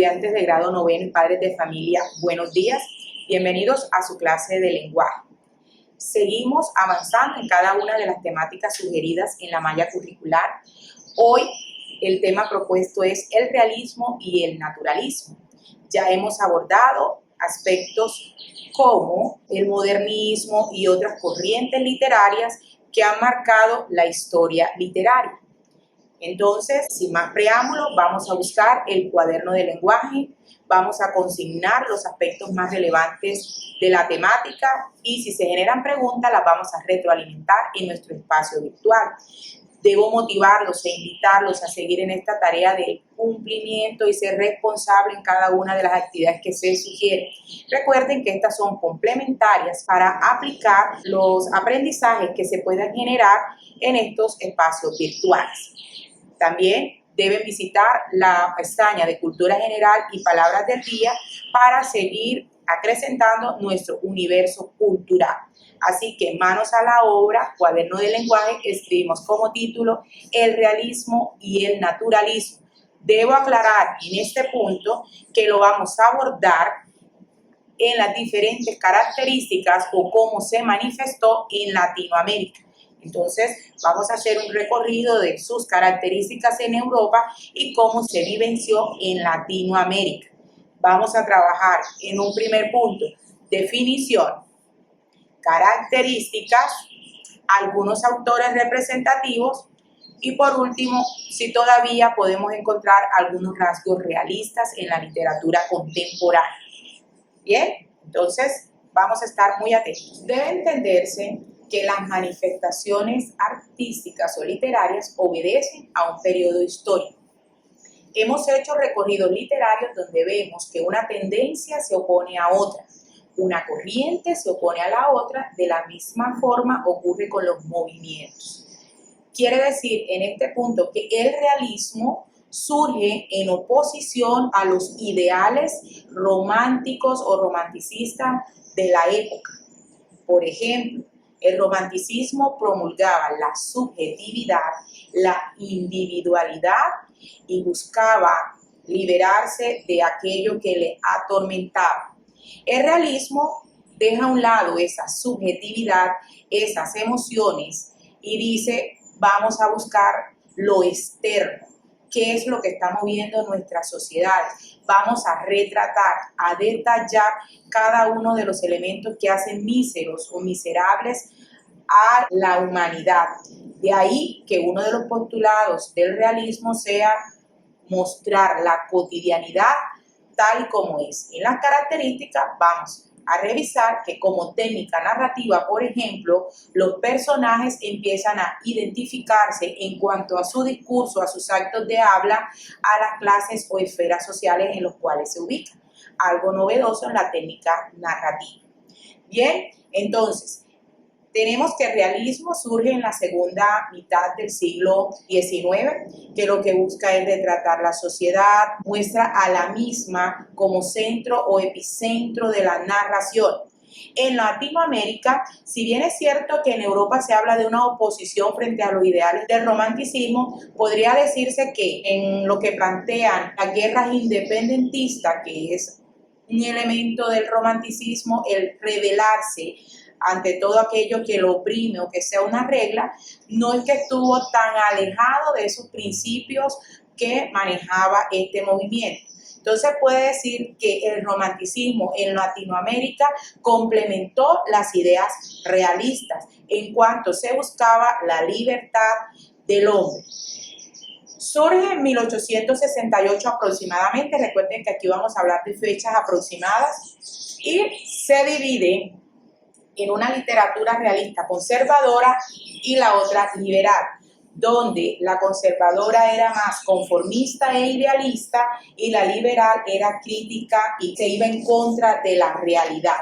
estudiantes de grado noveno y padres de familia, buenos días. Bienvenidos a su clase de lenguaje. Seguimos avanzando en cada una de las temáticas sugeridas en la malla curricular. Hoy el tema propuesto es el realismo y el naturalismo. Ya hemos abordado aspectos como el modernismo y otras corrientes literarias que han marcado la historia literaria. Entonces, sin más preámbulos, vamos a buscar el cuaderno de lenguaje, vamos a consignar los aspectos más relevantes de la temática y si se generan preguntas las vamos a retroalimentar en nuestro espacio virtual. Debo motivarlos e invitarlos a seguir en esta tarea de cumplimiento y ser responsable en cada una de las actividades que se sugieren. Recuerden que estas son complementarias para aplicar los aprendizajes que se puedan generar en estos espacios virtuales. También deben visitar la pestaña de Cultura General y Palabras del Día para seguir acrecentando nuestro universo cultural. Así que manos a la obra, cuaderno de lenguaje, escribimos como título el realismo y el naturalismo. Debo aclarar en este punto que lo vamos a abordar en las diferentes características o cómo se manifestó en Latinoamérica. Entonces, vamos a hacer un recorrido de sus características en Europa y cómo se vivenció en Latinoamérica. Vamos a trabajar en un primer punto, definición, características, algunos autores representativos y por último, si todavía podemos encontrar algunos rasgos realistas en la literatura contemporánea. Bien, entonces vamos a estar muy atentos. Debe entenderse que las manifestaciones artísticas o literarias obedecen a un periodo histórico. Hemos hecho recorridos literarios donde vemos que una tendencia se opone a otra, una corriente se opone a la otra, de la misma forma ocurre con los movimientos. Quiere decir en este punto que el realismo surge en oposición a los ideales románticos o romanticistas de la época. Por ejemplo, el romanticismo promulgaba la subjetividad, la individualidad y buscaba liberarse de aquello que le atormentaba. El realismo deja a un lado esa subjetividad, esas emociones y dice, vamos a buscar lo externo. ¿Qué es lo que está moviendo nuestras sociedades? Vamos a retratar, a detallar cada uno de los elementos que hacen míseros o miserables a la humanidad. De ahí que uno de los postulados del realismo sea mostrar la cotidianidad tal y como es. En las características vamos a revisar que como técnica narrativa, por ejemplo, los personajes empiezan a identificarse en cuanto a su discurso, a sus actos de habla, a las clases o esferas sociales en las cuales se ubican. Algo novedoso en la técnica narrativa. Bien, entonces, tenemos que el realismo surge en la segunda mitad del siglo XIX, que lo que busca es retratar la sociedad, muestra a la misma como centro o epicentro de la narración. En Latinoamérica, si bien es cierto que en Europa se habla de una oposición frente a los ideales del romanticismo, podría decirse que en lo que plantean las guerras independentistas, que es un elemento del romanticismo, el rebelarse ante todo aquello que lo oprime o que sea una regla, no es que estuvo tan alejado de esos principios que manejaba este movimiento. Entonces puede decir que el romanticismo en Latinoamérica complementó las ideas realistas en cuanto se buscaba la libertad del hombre. Surge en 1868 aproximadamente, recuerden que aquí vamos a hablar de fechas aproximadas, y se divide en una literatura realista conservadora y la otra liberal, donde la conservadora era más conformista e idealista y la liberal era crítica y se iba en contra de la realidad.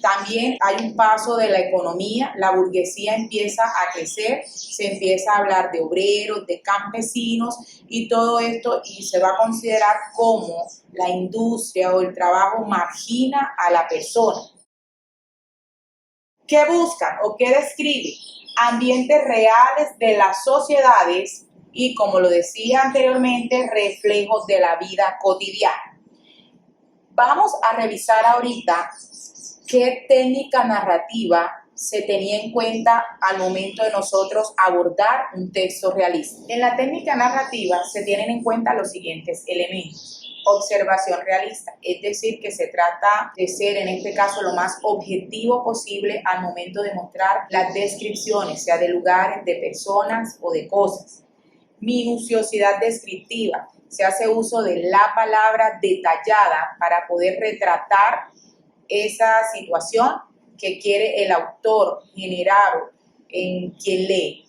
También hay un paso de la economía, la burguesía empieza a crecer, se empieza a hablar de obreros, de campesinos y todo esto y se va a considerar como la industria o el trabajo margina a la persona. ¿Qué buscan o qué describen? Ambientes reales de las sociedades y, como lo decía anteriormente, reflejos de la vida cotidiana. Vamos a revisar ahorita qué técnica narrativa se tenía en cuenta al momento de nosotros abordar un texto realista. En la técnica narrativa se tienen en cuenta los siguientes elementos. Observación realista, es decir, que se trata de ser, en este caso, lo más objetivo posible al momento de mostrar las descripciones, sea de lugares, de personas o de cosas. Minuciosidad descriptiva, se hace uso de la palabra detallada para poder retratar esa situación que quiere el autor generar en quien lee.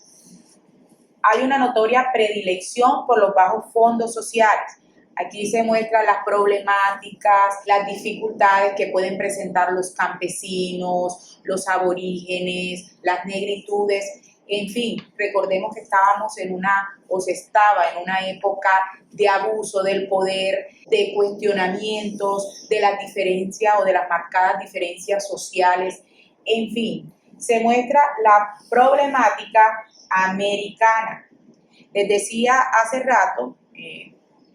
Hay una notoria predilección por los bajos fondos sociales. Aquí se muestran las problemáticas, las dificultades que pueden presentar los campesinos, los aborígenes, las negritudes. En fin, recordemos que se estaba en una época de abuso del poder, de cuestionamientos, de las diferencias o de las marcadas diferencias sociales. En fin, se muestra la problemática americana. Les decía hace rato,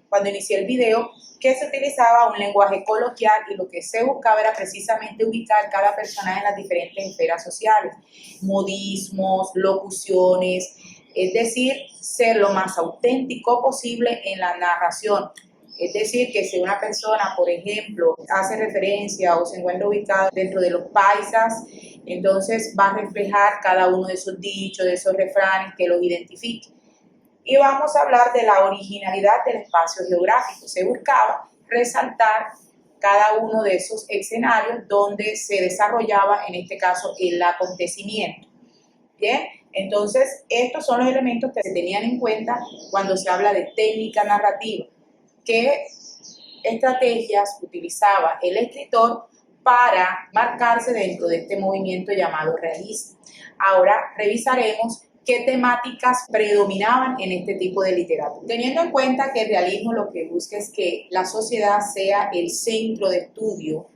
cuando inicié el video, que se utilizaba un lenguaje coloquial y lo que se buscaba era precisamente ubicar cada personaje en las diferentes esferas sociales, modismos, locuciones, es decir, ser lo más auténtico posible en la narración. Es decir, que si una persona, por ejemplo, hace referencia o se encuentra ubicado dentro de los paisas, entonces va a reflejar cada uno de esos dichos, de esos refranes que los identifique. Y vamos a hablar de la originalidad del espacio geográfico. Se buscaba resaltar cada uno de esos escenarios donde se desarrollaba, en este caso, el acontecimiento. Bien, entonces estos son los elementos que se tenían en cuenta cuando se habla de técnica narrativa. ¿Qué estrategias utilizaba el escritor para marcarse dentro de este movimiento llamado realismo? Ahora revisaremos qué temáticas predominaban en este tipo de literatura. Teniendo en cuenta que el realismo lo que busca es que la sociedad sea el centro de estudio,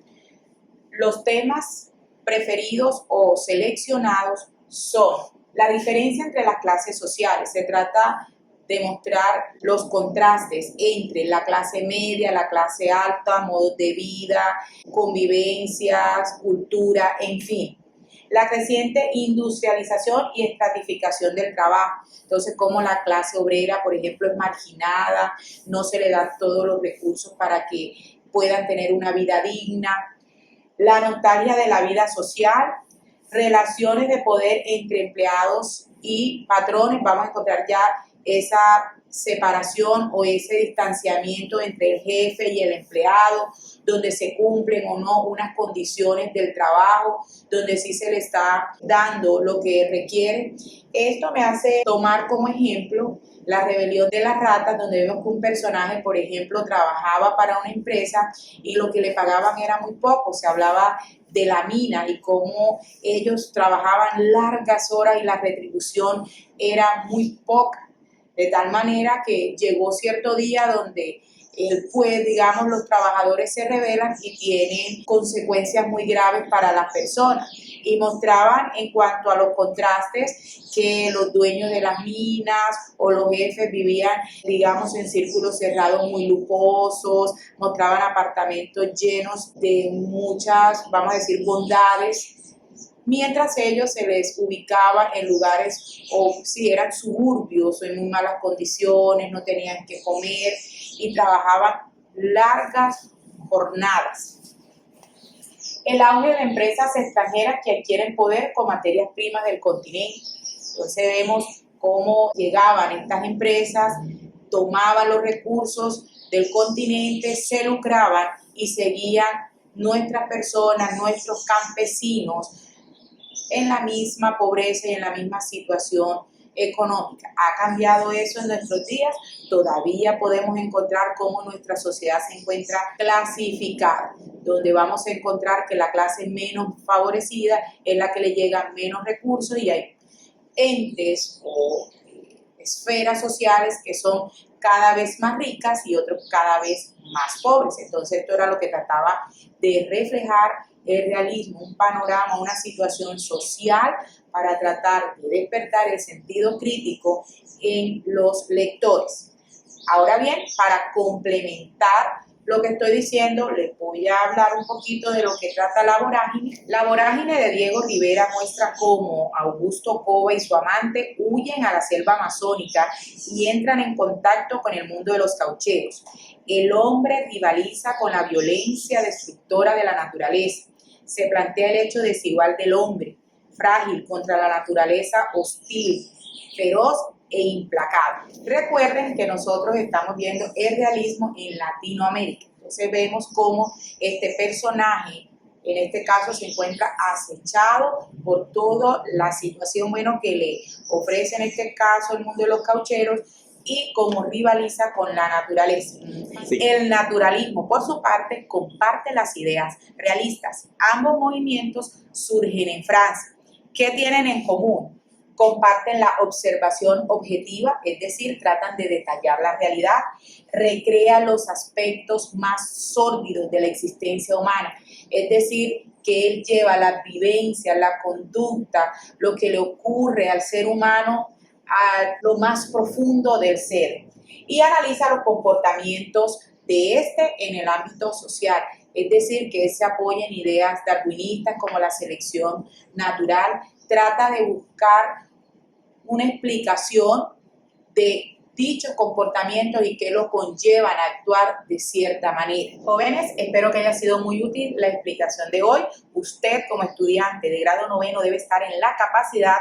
los temas preferidos o seleccionados son la diferencia entre las clases sociales. Se trata de mostrar los contrastes entre la clase media, la clase alta, modos de vida, convivencias, cultura, en fin. La creciente industrialización y estratificación del trabajo. Entonces, como la clase obrera, por ejemplo, es marginada, no se le dan todos los recursos para que puedan tener una vida digna. La nostalgia de la vida social, relaciones de poder entre empleados y patrones. Vamos a encontrar ya esa separación o ese distanciamiento entre el jefe y el empleado, donde se cumplen o no unas condiciones del trabajo, donde sí se le está dando lo que requiere. Esto me hace tomar como ejemplo La rebelión de las ratas, donde vemos que un personaje, por ejemplo, trabajaba para una empresa y lo que le pagaban era muy poco. Se hablaba de la mina y cómo ellos trabajaban largas horas y la retribución era muy poca. De tal manera que llegó cierto día donde digamos, los trabajadores se rebelan y tienen consecuencias muy graves para las personas. Y mostraban en cuanto a los contrastes que los dueños de las minas o los jefes vivían, digamos, en círculos cerrados muy lujosos, mostraban apartamentos llenos de muchas, vamos a decir, bondades, mientras ellos se les ubicaba en lugares, o si eran suburbios o en muy malas condiciones, no tenían que comer y trabajaban largas jornadas. El auge de empresas extranjeras que adquieren poder con materias primas del continente. Entonces vemos cómo llegaban estas empresas, tomaban los recursos del continente, se lucraban y seguían nuestras personas, nuestros campesinos, en la misma pobreza y en la misma situación económica. ¿Ha cambiado eso en nuestros días? Todavía podemos encontrar cómo nuestra sociedad se encuentra clasificada, donde vamos a encontrar que la clase menos favorecida es la que le llegan menos recursos y hay entes o esferas sociales que son cada vez más ricas y otros cada vez más pobres. Entonces esto era lo que trataba de reflejar el realismo, un panorama, una situación social para tratar de despertar el sentido crítico en los lectores. Ahora bien, para complementar lo que estoy diciendo, les voy a hablar un poquito de lo que trata La Vorágine. La Vorágine de Diego Rivera muestra cómo Augusto Cova y su amante huyen a la selva amazónica y entran en contacto con el mundo de los caucheros. El hombre rivaliza con la violencia destructora de la naturaleza. Se plantea el hecho desigual del hombre, frágil contra la naturaleza hostil, feroz e implacable. Recuerden que nosotros estamos viendo el realismo en Latinoamérica. Entonces vemos cómo este personaje, en este caso, se encuentra acechado por toda la situación que le ofrece en este caso el mundo de los caucheros y cómo rivaliza con la naturaleza. Sí. El naturalismo, por su parte, comparte las ideas realistas. Ambos movimientos surgen en Francia. ¿Qué tienen en común? Comparten la observación objetiva, es decir, tratan de detallar la realidad, recrean los aspectos más sórdidos de la existencia humana, es decir, que él lleva la vivencia, la conducta, lo que le ocurre al ser humano a lo más profundo del ser y analiza los comportamientos de en el ámbito social, es decir, que se apoya en ideas darwinistas como la selección natural, trata de buscar una explicación de dichos comportamientos y que lo conllevan a actuar de cierta manera. Jóvenes, espero que haya sido muy útil la explicación de hoy. Usted como estudiante de grado 9 debe estar en la capacidad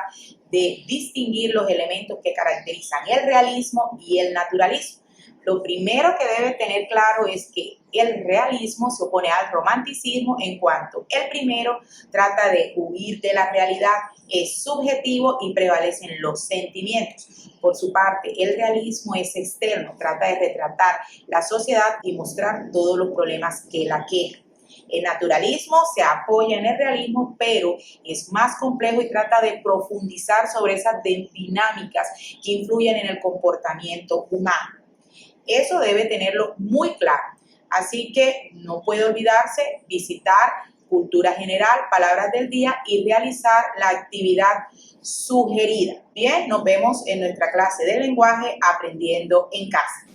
de distinguir los elementos que caracterizan el realismo y el naturalismo. Lo primero que debe tener claro es que el realismo se opone al romanticismo en cuanto el primero trata de huir de la realidad, es subjetivo y prevalecen los sentimientos. Por su parte, el realismo es externo, trata de retratar la sociedad y mostrar todos los problemas que la quejan. El naturalismo se apoya en el realismo, pero es más complejo y trata de profundizar sobre esas dinámicas que influyen en el comportamiento humano. Eso debe tenerlo muy claro. Así que no puede olvidarse visitar Cultura General, Palabras del Día y realizar la actividad sugerida. Bien, nos vemos en nuestra clase de lenguaje Aprendiendo en Casa.